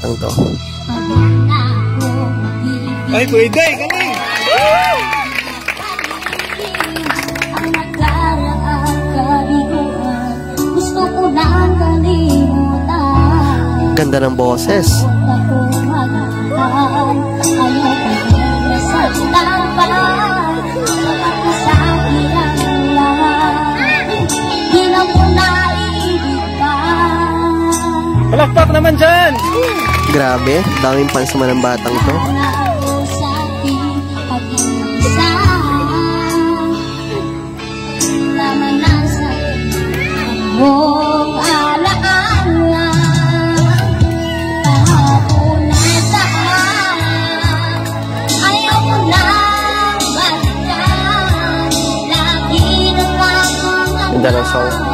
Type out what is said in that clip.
batang to. Ay, pwede! Galing! Ganda ng boses. Palakpak naman dyan! Grabe, daming pansama ng batang to. Ganda ng song.